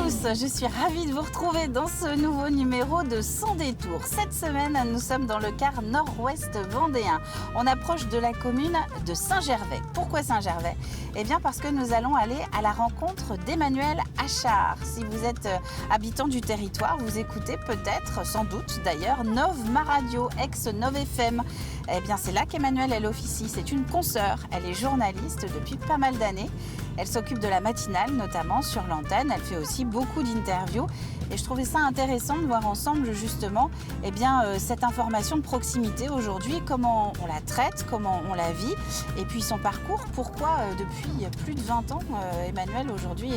tous, je suis ravie de vous retrouver dans ce nouveau numéro de Sans détour. Cette semaine, nous sommes dans le quart nord-ouest vendéen. On approche de la commune de Saint-Gervais. Pourquoi Saint-Gervais? Eh bien parce que nous allons aller à la rencontre d'Emmanuel Achard. Si vous êtes habitant du territoire, vous écoutez peut-être, sans doute d'ailleurs, Nov Ma Radio, ex-Nov FM. Eh bien c'est là qu'Emmanuel elle officie. C'est une consoeur, elle est journaliste depuis pas mal d'années. Elle s'occupe de la matinale, notamment sur l'antenne. Elle fait aussi beaucoup d'interviews. Et je trouvais ça intéressant de voir ensemble, justement, cette information de proximité aujourd'hui, comment on la traite, comment on la vit, et puis son parcours. Pourquoi, depuis plus de 20 ans, Emmanuel, aujourd'hui,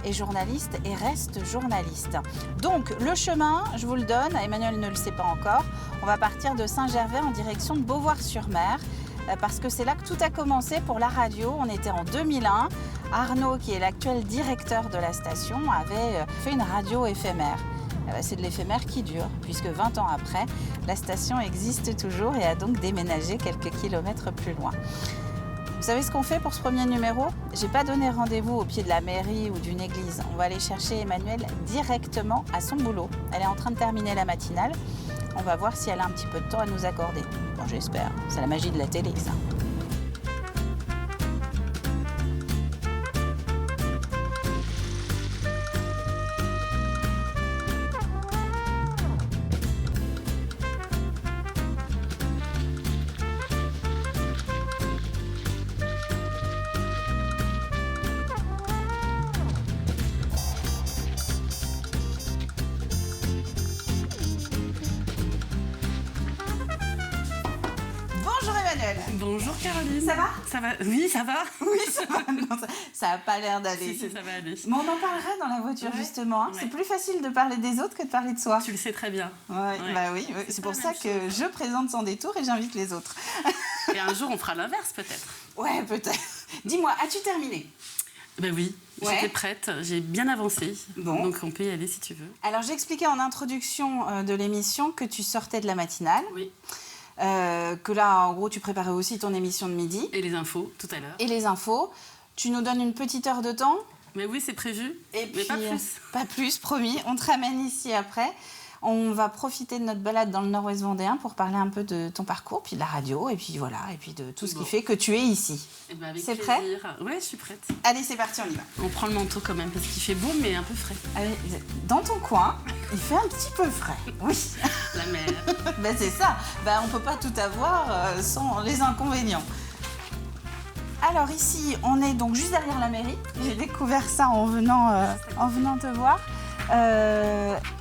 est journaliste et reste journaliste. Donc, le chemin, je vous le donne, Emmanuel ne le sait pas encore. On va partir de Saint-Gervais en direction de Beauvoir-sur-Mer. Parce que c'est là que tout a commencé pour la radio. On était en 2001. Arnaud, qui est l'actuel directeur de la station, avait fait une radio éphémère. C'est de l'éphémère qui dure, puisque 20 ans après, la station existe toujours et a donc déménagé quelques kilomètres plus loin. Vous savez ce qu'on fait pour ce premier numéro? J'ai pas donné rendez-vous au pied de la mairie ou d'une église. On va aller chercher Emmanuel directement à son boulot. Elle est en train de terminer la matinale. On va voir si elle a un petit peu de temps à nous accorder. Bon, j'espère. C'est la magie de la télé, ça. Bonjour Caroline. Ça va? Ça va? Oui, ça va. Oui, ça va. Non, ça n'a pas l'air d'aller. Si, ça va aller. Mais on en parlera dans la voiture, ouais, justement. Hein. Ouais. C'est plus facile de parler des autres que de parler de soi. Tu le sais très bien. Ouais, ouais. Bah oui. C'est pour ça que je présente Sans détour et j'invite les autres. Et un jour, on fera l'inverse, peut-être. Ouais, peut-être. Dis-moi, as-tu terminé? Ben oui, ouais. J'étais prête, j'ai bien avancé. Bon. Donc on peut y aller si tu veux. Alors j'ai expliqué en introduction de l'émission que tu sortais de la matinale. Oui. Que là, en gros, tu préparais aussi ton émission de midi. Et les infos, tout à l'heure. Et les infos. Tu nous donnes une petite heure de temps. Mais oui, c'est prévu. Et mais puis, pas plus. Pas plus, promis. On te ramène ici après. On va profiter de notre balade dans le nord-ouest vendéen pour parler un peu de ton parcours, puis de la radio, et puis voilà, et puis de tout ce qui fait que tu es ici. Ben avec c'est plaisir. Prêt? Oui, je suis prête. Allez, c'est parti, on y va. On prend le manteau quand même, parce qu'il fait beau, mais un peu frais. Allez, dans ton coin, il fait un petit peu frais. Oui. La mer. Ben c'est ça. Ben, on ne peut pas tout avoir sans les inconvénients. Alors ici, on est donc juste derrière la mairie. J'ai découvert ça en venant te voir.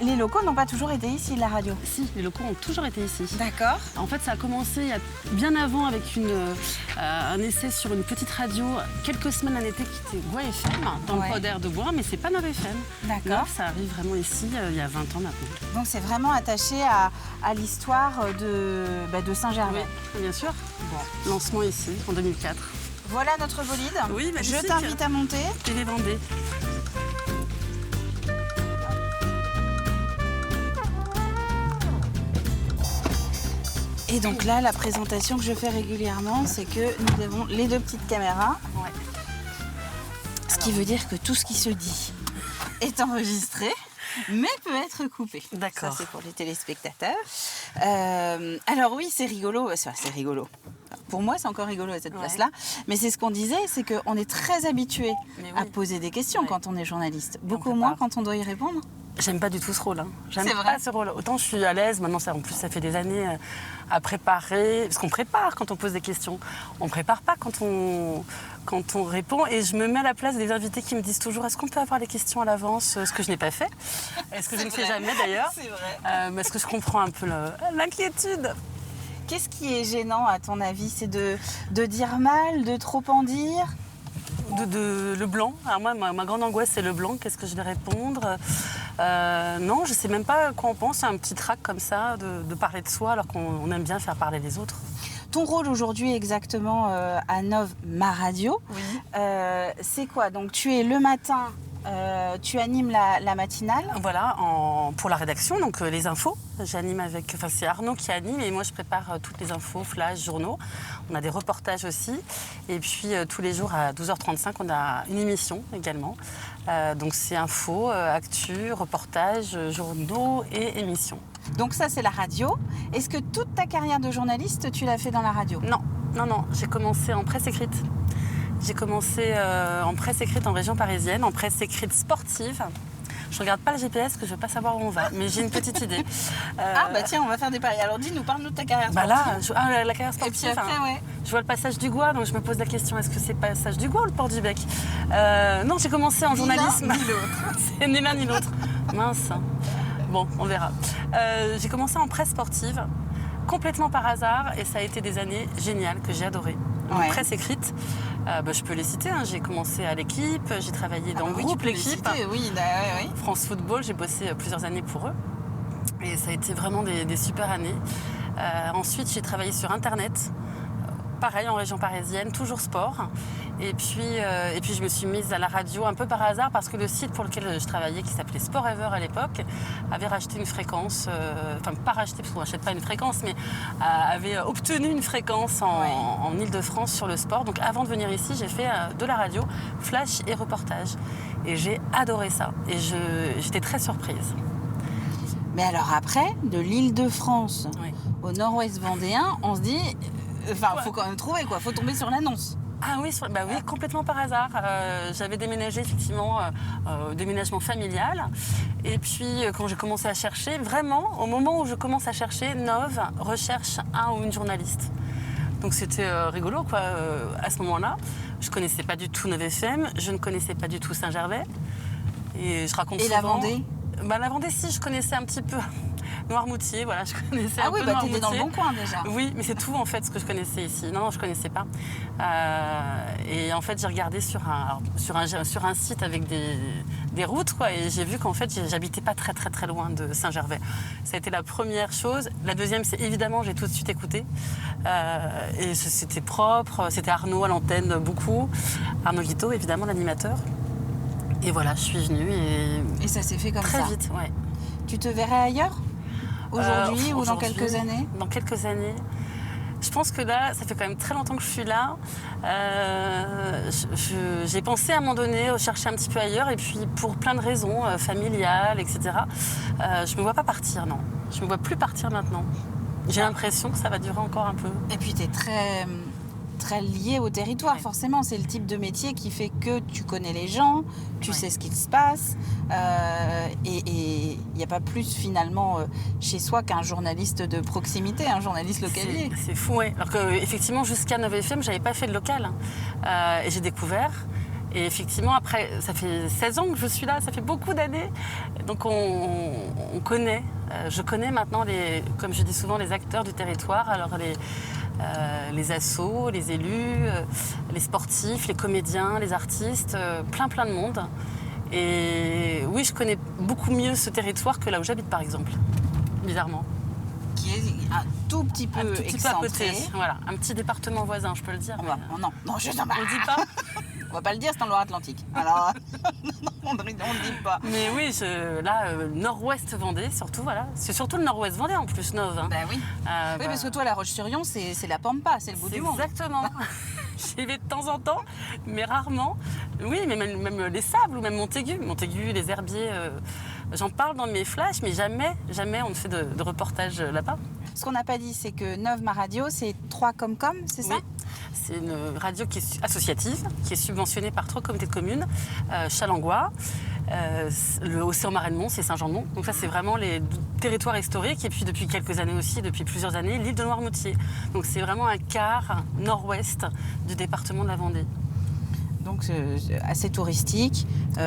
Les locaux n'ont pas toujours été ici, la radio? Si, les locaux ont toujours été ici. D'accord. En fait, ça a commencé il y a bien avant avec un essai sur une petite radio, quelques semaines, un été, qui était Bois FM, dans le Poder de Bois, mais c'est pas Nov FM. D'accord. Ça arrive vraiment ici, il y a 20 ans maintenant. Donc c'est vraiment attaché à l'histoire de Saint-Gervais. Oui, bien sûr. Bon. Lancement ici, en 2004. Voilà notre bolide. Oui, magnifique. Je t'invite à monter. Et les Vendées. Et donc là, la présentation que je fais régulièrement, c'est que nous avons les deux petites caméras. Ouais. Ce qui veut dire que tout ce qui se dit est enregistré, mais peut être coupé. D'accord. Ça, c'est pour les téléspectateurs. Alors oui, c'est rigolo. C'est rigolo. Pour moi, c'est encore rigolo à cette place-là. Mais c'est ce qu'on disait, c'est qu'on est très habitué à poser des questions quand on est journaliste. Beaucoup moins quand on doit y répondre. J'aime pas du tout ce rôle. Hein. J'aime pas ce rôle. Autant je suis à l'aise, maintenant en plus ça fait des années à préparer. Parce qu'on prépare quand on pose des questions. On prépare pas quand on répond. Et je me mets à la place des invités qui me disent toujours est-ce qu'on peut avoir les questions à l'avance? Ce que je n'ai pas fait. Est-ce que je ne fais jamais d'ailleurs? C'est vrai. Parce que je comprends un peu l'inquiétude. Qu'est-ce qui est gênant à ton avis? C'est de dire mal, de trop en dire? Le blanc. Alors moi, ma grande angoisse, c'est le blanc. Qu'est-ce que je vais répondre? Non, je ne sais même pas quoi on pense. C'est un petit trac comme ça, de parler de soi, alors qu'on aime bien faire parler les autres. Ton rôle aujourd'hui exactement à Nov Ma Radio, oui. c'est quoi? Donc tu es le matin Tu animes la matinale. Voilà, pour la rédaction, donc les infos. J'anime c'est Arnaud qui anime et moi je prépare toutes les infos, flash, journaux. On a des reportages aussi. Et puis tous les jours à 12h35, on a une émission également. Donc c'est info, actu, reportages, journaux et émissions. Donc ça c'est la radio. Est-ce que toute ta carrière de journaliste, tu l'as fait dans la radio? Non. J'ai commencé en presse écrite. J'ai commencé en presse écrite en région parisienne, en presse écrite sportive. Je regarde pas le GPS parce que je veux pas savoir où on va, mais j'ai une petite idée. Tiens, on va faire des paris. Alors dis-nous, parle-nous de ta carrière sportive. La carrière sportive. Et puis après, ouais. Je vois le passage du Gois, donc je me pose la question, est-ce que c'est le passage du Gois ou le port du Bec? Non, j'ai commencé en journalisme. Ni l'un, ni l'autre. C'est ni l'un ni l'autre. Mince. Bon, on verra. J'ai commencé en presse sportive, complètement par hasard, et ça a été des années géniales que j'ai adorées. Ouais. Presse écrite, je peux les citer, hein. J'ai commencé à l'équipe, j'ai travaillé dans le groupe l'équipe. Oui. France Football, j'ai bossé plusieurs années pour eux. Et ça a été vraiment des super années. Ensuite, j'ai travaillé sur Internet. Pareil, en région parisienne, toujours sport. Et puis je me suis mise à la radio un peu par hasard parce que le site pour lequel je travaillais, qui s'appelait Sport Ever à l'époque, avait racheté une fréquence, pas racheté parce qu'on n'achète pas une fréquence, mais avait obtenu une fréquence en Ile-de-France sur le sport. Donc avant de venir ici, j'ai fait de la radio, flash et reportage. Et j'ai adoré ça. Et j'étais très surprise. Mais alors après, de l'Île-de-France au nord-ouest vendéen, on se dit... faut quand même trouver, faut tomber sur l'annonce. Ah oui, complètement par hasard. J'avais déménagé effectivement, déménagement familial. Et puis quand j'ai commencé à chercher, vraiment, au moment où je commence à chercher, Nov recherche un ou une journaliste. Donc c'était rigolo à ce moment-là. Je ne connaissais pas du tout Nov FM, je ne connaissais pas du tout Saint-Gervais. Et je raconte souvent... la Vendée? La Vendée, si, je connaissais un petit peu. Noirmoutier, voilà, je connaissais un peu Noirmoutier. Ah oui, t'étais dans le bon coin déjà. Oui, mais c'est tout en fait ce que je connaissais ici. Non, je connaissais pas. Et en fait, j'ai regardé sur un site avec des routes, et j'ai vu qu'en fait, j'habitais pas très très très loin de Saint-Gervais. Ça a été la première chose. La deuxième, c'est évidemment, j'ai tout de suite écouté. Et c'était propre. C'était Arnaud à l'antenne beaucoup. Arnaud Guiteau, évidemment, l'animateur. Et voilà, je suis venue et ça s'est fait comme très ça. Très vite, ouais. Tu te verrais ailleurs aujourd'hui ou dans quelques années? Dans quelques années. Je pense que là, ça fait quand même très longtemps que je suis là. J'ai pensé à un moment donné chercher un petit peu ailleurs et puis pour plein de raisons, familiales, etc. Je ne me vois pas partir, non. Je ne me vois plus partir maintenant. J'ai l'impression que ça va durer encore un peu. Et puis tu es très lié au territoire, forcément. C'est le type de métier qui fait que tu connais les gens, tu sais ce qui se passe. Et il n'y a pas plus finalement chez soi qu'un journaliste de proximité, un journaliste localier. C'est fou, oui. Alors qu'effectivement, jusqu'à 9FM, je n'avais pas fait de local. Et j'ai découvert. Et effectivement, après, ça fait 16 ans que je suis là, ça fait beaucoup d'années. Donc on connaît, je connais maintenant, comme je dis souvent, les acteurs du territoire. Alors les assos, les élus, les sportifs, les comédiens, les artistes, plein de monde. Et oui, je connais beaucoup mieux ce territoire que là où j'habite, par exemple, bizarrement. Qui est un tout petit peu excentré. À côté, voilà, un petit département voisin, je peux le dire. Non, je ne on le dit pas. On va pas le dire, c'est en Loire-Atlantique. Alors, on ne le dit pas. Mais oui, nord-ouest Vendée, surtout, voilà. C'est surtout le nord-ouest Vendée en plus, Nov. Hein. Oui. Oui, parce que toi, La Roche-sur-Yon, c'est la Pampa, c'est le bout du monde. Exactement. J'y vais de temps en temps, mais rarement. Oui, mais même les sables ou même Montaigu. Montaigu, les herbiers, j'en parle dans mes flashs, mais jamais on ne fait de reportage là-bas. Ce qu'on n'a pas dit, c'est que Nov Ma Radio, c'est 3 Comcom, c'est ça? Oui. C'est une radio qui est associative, qui est subventionnée par 3 comités de communes, Chalangois, le Océan-Marais-de-Mons et Saint-Jean-de-Mont. Donc ça, c'est vraiment les territoires historiques. Et puis depuis quelques années aussi, depuis plusieurs années, l'île de Noirmoutier. Donc c'est vraiment un quart nord-ouest du département de la Vendée. Donc assez touristique,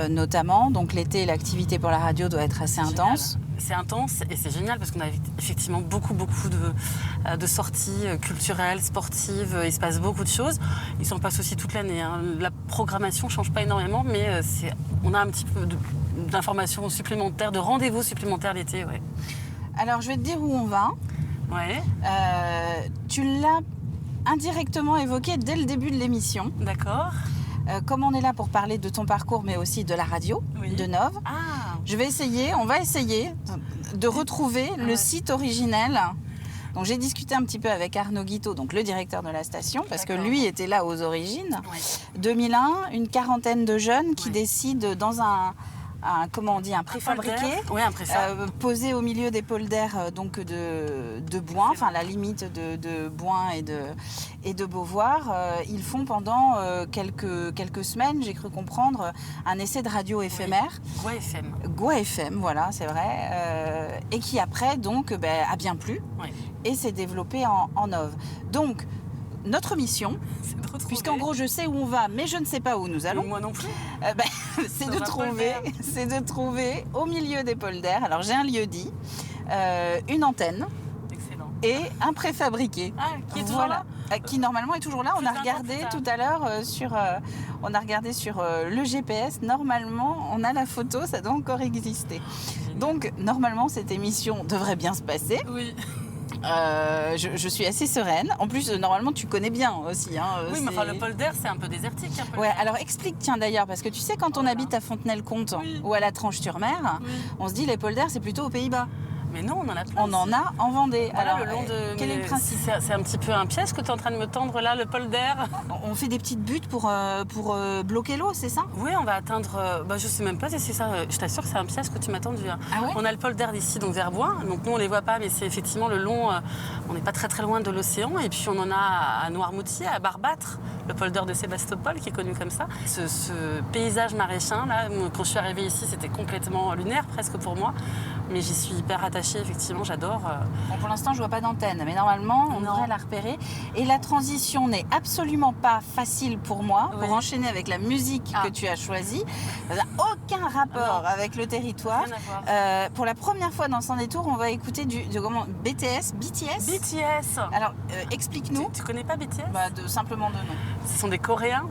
notamment. Donc l'été, l'activité pour la radio doit être assez intense. C'est intense et c'est génial parce qu'on a effectivement beaucoup de sorties culturelles, sportives. Il se passe beaucoup de choses. Il s'en passe aussi toute l'année. Hein. La programmation ne change pas énormément, mais on a un petit peu d'informations supplémentaires, de rendez-vous supplémentaires l'été. Ouais. Alors je vais te dire où on va. Ouais. Tu l'as indirectement évoqué dès le début de l'émission. D'accord. comme on est là pour parler de ton parcours, mais aussi de la radio, de Nov, on va essayer de retrouver le site originel. Donc j'ai discuté un petit peu avec Arnaud Guiteau, donc le directeur de la station, parce que lui était là aux origines. 2001, une quarantaine de jeunes qui décident dans un préfabriqué, posé au milieu des polders donc de Bouin, enfin la limite de Bouin et de Beauvoir. Ils font pendant quelques semaines, j'ai cru comprendre, un essai de radio éphémère. Goua FM, voilà, c'est vrai. Et qui après donc a bien plu et s'est développé en Nov. Donc notre mission, puisqu'en gros je sais où on va, mais je ne sais pas où nous allons. Moi non plus. C'est de trouver au milieu des polders. Alors j'ai un lieu dit, une antenne. Excellent. Et un préfabriqué. Qui est toujours là. Qui normalement est toujours là. On a regardé tout à l'heure sur le GPS. Normalement, on a la photo, ça doit encore exister. Donc normalement cette émission devrait bien se passer. Oui. Je suis assez sereine. En plus, normalement, tu connais bien aussi. Oui, mais le polder, c'est un peu désertique. Alors explique, tiens d'ailleurs, parce que tu sais, quand on habite à Fontenay-le-Comte ou à la Tranche-sur-Mer, on se dit les polders, c'est plutôt aux Pays-Bas. Mais non, on en a plein. On en a en Vendée. Voilà, alors, le long de... quel est le principe ? C'est un petit peu un piège que tu es en train de me tendre là, le polder. On fait des petites buttes pour bloquer l'eau, c'est ça ? Oui, on va atteindre... je sais même pas si c'est ça. Je t'assure que c'est un piège que tu m'as tendu. On a le polder d'ici, donc vers Bouin. Donc nous, on les voit pas, mais c'est effectivement le long... on n'est pas très loin de l'océan. Et puis on en a à Noirmoutier, à Barbâtre, le polder de Sébastopol, qui est connu comme ça. Ce paysage maraîchin, là, quand je suis arrivée ici, c'était complètement lunaire presque pour moi. Mais j'y suis hyper attachée, effectivement, j'adore. Bon, pour l'instant, je vois pas d'antenne, mais normalement, on devrait la repérer. Et la transition n'est absolument pas facile pour moi, pour enchaîner avec la musique que tu as choisie. Ça n'a aucun rapport avec le territoire. Pour la première fois dans Sans Détour, on va écouter BTS. Alors, explique-nous. Tu connais pas BTS ? Simplement de nom. Ce sont des Coréens.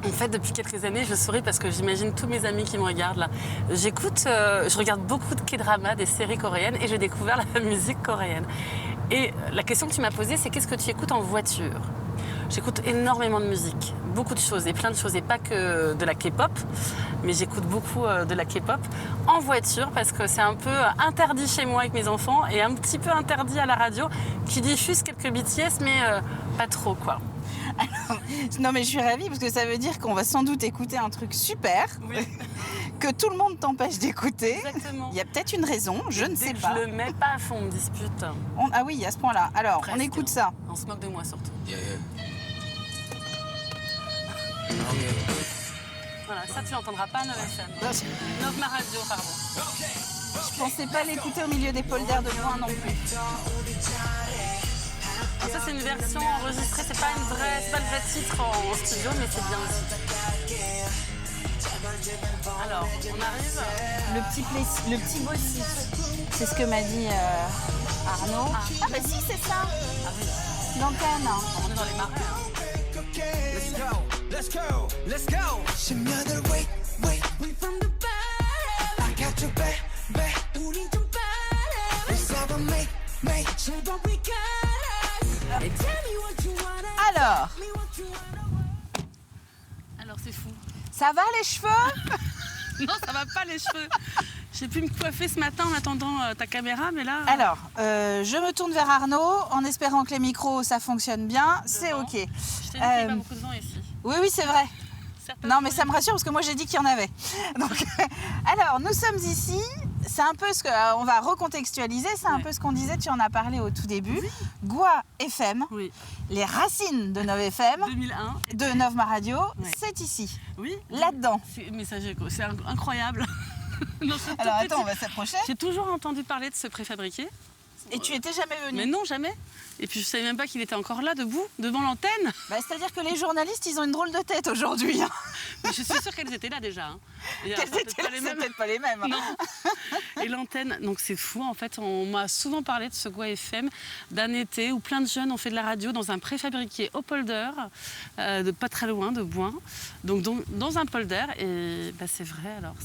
En fait, depuis quelques années, je souris parce que j'imagine tous mes amis qui me regardent là. Je regarde beaucoup de K-dramas, des séries coréennes, et j'ai découvert la musique coréenne. Et la question que tu m'as posée, c'est qu'est-ce que tu écoutes en voiture ? J'écoute énormément de musique, beaucoup de choses, et plein de choses, et pas que de la K-pop, mais j'écoute beaucoup de la K-pop en voiture parce que c'est un peu interdit chez moi avec mes enfants et un petit peu interdit à la radio qui diffuse quelques BTS, mais pas trop quoi. Alors, non mais je suis ravie parce que ça veut dire qu'on va sans doute écouter un truc super que tout le monde t'empêche d'écouter. Exactement. Il y a peut-être une raison, je ne sais pas. Je le mets pas à fond, on me dispute. Ah oui, à ce point-là. Alors, on écoute ça. On se moque de moi surtout. Voilà, ça tu l'entendras pas à 9FM. Nov ma radio, pardon. Je pensais pas l'écouter au milieu des polders de Bouin non plus. Ça c'est une version enregistrée, c'est pas le vrai titre en studio, mais c'est bien aussi. Alors, on arrive. Le petit bossi, c'est ce que m'a dit Arnaud. Ah bah si, c'est ça. L'antenne. On est dans les marais. Let's go. 심야들 wait. We from the bottom. I got your back. 우리 좀 빨아. Let's have a make. 제발 we got us. Tell me what you wanna. Alors c'est fou. Ça va les cheveux? Non, ça va pas les cheveux. J'ai pu me coiffer ce matin en attendant ta caméra, mais là... Alors, je me tourne vers Arnaud en espérant que les micros, ça fonctionne bien. C'est OK. Je t'ai dit qu'il n'y a pas beaucoup de vent ici. Oui, c'est vrai. Non, mais ça me rassure parce que moi, j'ai dit qu'il y en avait. Donc, alors, nous sommes ici. C'est un peu ce que... on va recontextualiser. C'est un peu ce qu'on disait. Tu en as parlé au tout début. Oui. Goua FM. Oui. Les racines de Nov FM. 2001. De Nov Ma Radio. Oui. C'est ici. Oui. Là-dedans. C'est incroyable. Non, alors attends, on va s'approcher. J'ai toujours entendu parler de ce préfabriqué. Et tu étais jamais venu? Mais non, jamais. Et puis je savais même pas qu'il était encore là, debout, devant l'antenne. C'est-à-dire que les journalistes, ils ont une drôle de tête aujourd'hui. Mais je suis sûre qu'elles étaient là déjà. Qu'elles étaient là, c'est peut-être pas les mêmes. Non. Et l'antenne, donc c'est fou en fait. On m'a souvent parlé de ce Goua FM, d'un été où plein de jeunes ont fait de la radio dans un préfabriqué au polder, de pas très loin de Bouin. Donc dans un polder. Et c'est vrai alors.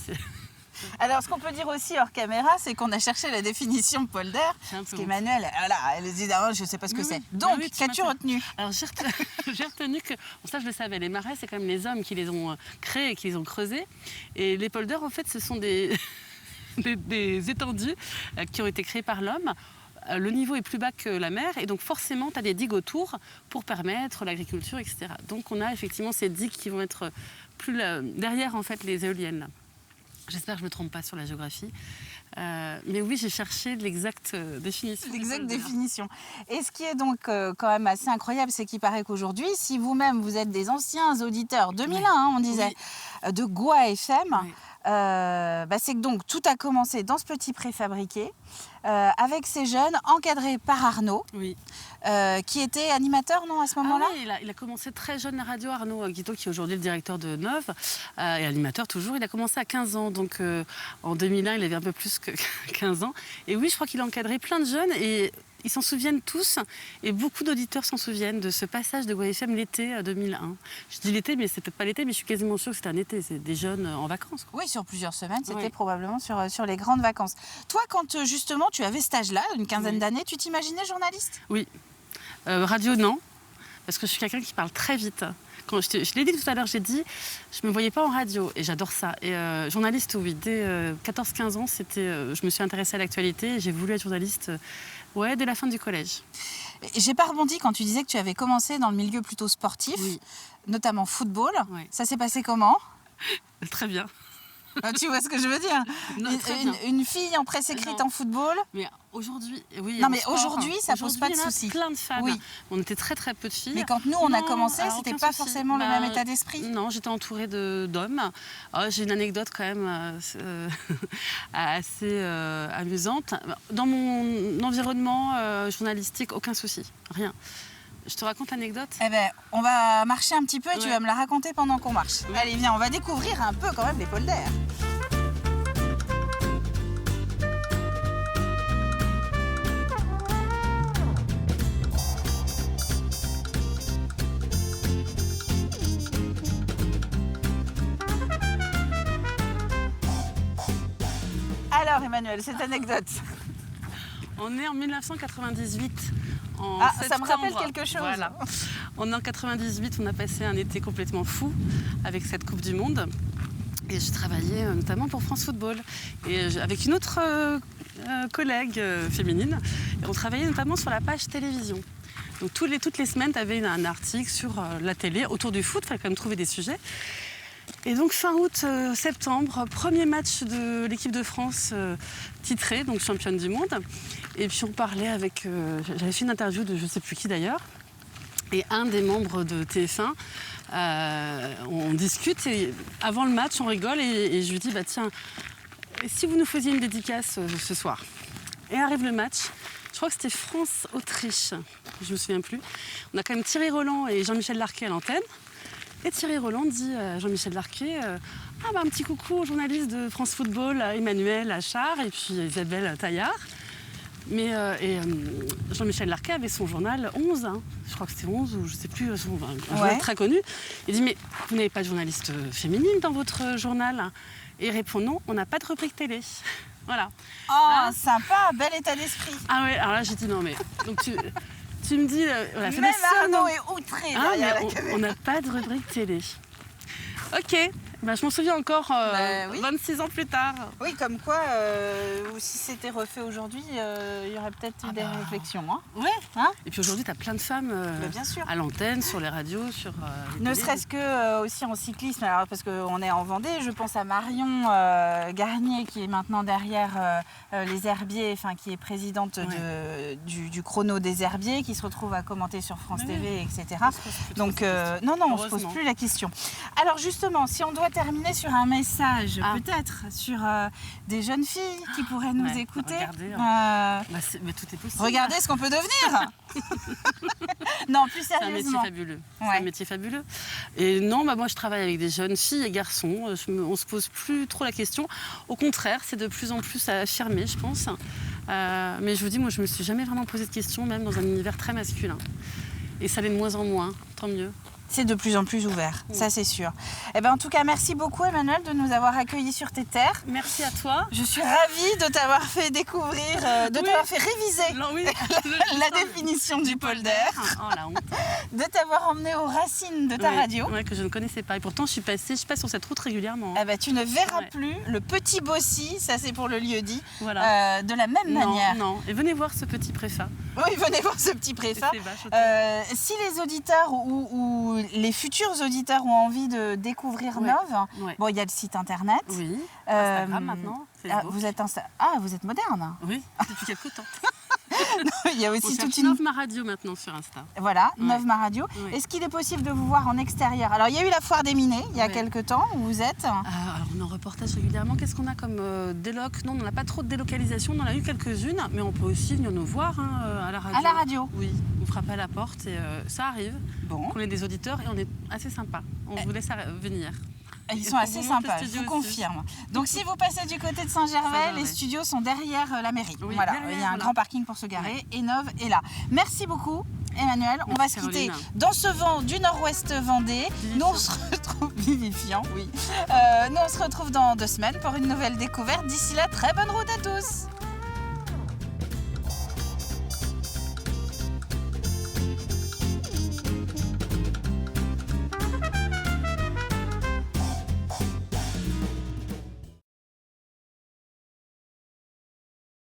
Alors, ce qu'on peut dire aussi hors caméra, c'est qu'on a cherché la définition polder. Parce qu'Emmanuelle, voilà, elle dit ah, je ne sais pas ce que c'est. Donc, qu'as-tu retenu? Alors, j'ai retenu que, bon, ça je le savais, les marais, c'est quand même les hommes qui les ont créés et qui les ont creusés. Et les polders, en fait, ce sont des étendues qui ont été créées par l'homme. Le niveau est plus bas que la mer et donc forcément tu as des digues autour pour permettre l'agriculture, etc. Donc on a effectivement ces digues qui vont être plus derrière en fait les éoliennes. Là. J'espère que je ne me trompe pas sur la géographie. Mais oui, j'ai cherché l'exacte définition. L'exacte définition. Et ce qui est donc quand même assez incroyable, c'est qu'il paraît qu'aujourd'hui, si vous-même vous êtes des anciens auditeurs, 2001 hein, on disait, de Gua FM, c'est que donc tout a commencé dans ce petit préfabriqué avec ces jeunes encadrés par Arnaud, qui était animateur non, à ce moment-là. Oui, il a commencé très jeune la radio, Arnaud Guiteau, qui est aujourd'hui le directeur de Neuve, et animateur toujours. Il a commencé à 15 ans, donc en 2001, il avait un peu plus que 15 ans. Et oui, je crois qu'il a encadré plein de jeunes et ils s'en souviennent tous, et beaucoup d'auditeurs s'en souviennent de ce passage de Gua FM l'été 2001. Je dis l'été, mais c'est peut-être pas l'été, mais je suis quasiment sûre que c'était un été, c'est des jeunes en vacances. Quoi. Oui, sur plusieurs semaines, c'était probablement sur les grandes vacances. Toi, quand justement tu avais cet âge-là, une quinzaine d'années, tu t'imaginais journaliste? Oui. Radio, non, parce que je suis quelqu'un qui parle très vite. Quand je l'ai dit tout à l'heure, j'ai dit, je ne me voyais pas en radio et j'adore ça. Et journaliste, oui, dès 14-15 ans, je me suis intéressée à l'actualité et j'ai voulu être journaliste dès la fin du collège. J'ai pas rebondi quand tu disais que tu avais commencé dans le milieu plutôt sportif, notamment football. Oui. Ça s'est passé comment? Très bien. Tu vois ce que je veux dire? Non, une fille en presse écrite en football. Mais aujourd'hui, oui. Non, mais aujourd'hui, ça pose pas de soucis. Plein de femmes. Oui. On était très très peu de filles. Mais quand nous on a commencé, c'était pas forcément le même état d'esprit. Non, j'étais entourée d'hommes. J'ai une anecdote quand même assez amusante. Dans mon environnement journalistique, aucun souci, rien. Je te raconte l'anecdote? Eh ben, on va marcher un petit peu et tu vas me la raconter pendant qu'on marche. Oui. Allez, viens, on va découvrir un peu quand même les polders. Alors, Emmanuelle, cette anecdote. On est en 1998. Ça me rappelle quelque chose. Voilà. En 1998, on a passé un été complètement fou avec cette Coupe du Monde. Et je travaillais notamment pour France Football. Et avec une autre collègue féminine. Et on travaillait notamment sur la page télévision. Donc toutes les semaines, tu avais un article sur la télé autour du foot. Il fallait quand même trouver des sujets. Et donc fin août, septembre, premier match de l'équipe de France titrée, donc championne du monde. Et puis on parlait avec, j'avais fait une interview de je ne sais plus qui d'ailleurs, et un des membres de TF1, on discute et avant le match on rigole et je lui dis tiens, si vous nous faisiez une dédicace ce soir. Et arrive le match, je crois que c'était France-Autriche, je ne me souviens plus. On a quand même Thierry Roland et Jean-Michel Larquet à l'antenne. Et Thierry Roland dit à Jean-Michel Larquet un petit coucou aux journalistes de France Football, Emmanuel Achard et puis Isabelle Taillard. Mais Jean-Michel Larquet avait son journal 11, je crois que c'était 11 ou je ne sais plus, un journal très connu. Il dit mais vous n'avez pas de journaliste féminine dans votre journal? Et il répond non, on n'a pas de rubrique télé. Voilà. Oh, sympa, bel état d'esprit. Ah ouais, alors là j'ai dit non mais... Donc tu me dis, c'est même Arnaud est outré derrière la caméra. On n'a pas de rubrique télé. Ok, je m'en souviens encore 26 ans plus tard. Oui, comme quoi, si c'était refait aujourd'hui, il y aurait peut-être eu des réflexions. Hein. Ouais. Et puis aujourd'hui, tu as plein de femmes bien sûr. à l'antenne, sur les radios, sur les ne serait-ce que aussi en cyclisme, alors, parce qu'on est en Vendée, je pense à Marion Garnier qui est maintenant derrière les Herbiers, qui est présidente du chrono des Herbiers, qui se retrouve à commenter sur France TV, etc. Donc non, on ne se pose plus la question. Alors justement, si on doit terminer sur un message, peut-être sur des jeunes filles qui pourraient nous écouter. Mais tout est possible. Regardez ce qu'on peut devenir. Non, plus sérieusement. C'est un métier fabuleux. C'est un métier fabuleux. Et non, moi je travaille avec des jeunes filles et garçons. On se pose plus trop la question. Au contraire, c'est de plus en plus affirmé, je pense. Mais je vous dis, moi je me suis jamais vraiment posé de questions, même dans un univers très masculin. Et ça l'est de moins en moins, tant mieux. C'est de plus en plus ouvert, ça c'est sûr. Eh ben, en tout cas, merci beaucoup Emmanuel de nous avoir accueillis sur tes terres. Merci à toi. Je suis ravie de t'avoir fait découvrir, t'avoir fait réviser Non, oui. la définition du polder, Oh la honte. de t'avoir emmené aux racines de ta radio. Ouais, que je ne connaissais pas. Et pourtant, je passe sur cette route régulièrement. Eh ben, tu ne verras Ouais. plus le petit Bossy, ça c'est pour le lieu dit, Voilà. de la même manière. Non. Et venez voir ce petit préfa. Oui, venez voir ce petit préfa. C'est vache. Si les auditeurs ou les futurs auditeurs ont envie de découvrir Ouais. Nov, Ouais. bon, il y a le site internet. Oui. Euh, Instagram maintenant. Facebook. vous êtes moderne. Oui, depuis quelques temps. Il y a On aussi toute cherche une... Nov Ma Radio maintenant sur Insta. Voilà, Ouais. Nov Ma Radio. Ouais. Est-ce qu'il est possible de vous voir en extérieur? Alors, il y a eu la foire des Minets il y a Ouais. quelques temps où vous êtes. Alors, on est en reportage régulièrement. Qu'est-ce qu'on a comme déloc? Non, on n'a pas trop de délocalisation. On en a eu quelques-unes, mais on peut aussi venir nous voir à la radio. À la radio. Oui, on frappe à la porte et ça arrive. Bon. On est des auditeurs et on est assez sympa. On vous laisse venir. Ils Et sont on assez vous montre sympas, les je studios vous aussi. confirme. Donc si vous passez du côté de Saint-Gervais, Saint-Gervais. les studios sont derrière la mairie. Oui, Voilà, derrière, il y a un voilà. grand parking pour se garer et Nov est là. Merci beaucoup Emmanuel. On va Merci, se quitter Caroline. dans ce vent du nord-ouest Vendée. Vivifiant. Nous on se retrouve vivifiant, oui. Nous on se retrouve dans 2 semaines pour une nouvelle découverte. D'ici là, très bonne route à tous.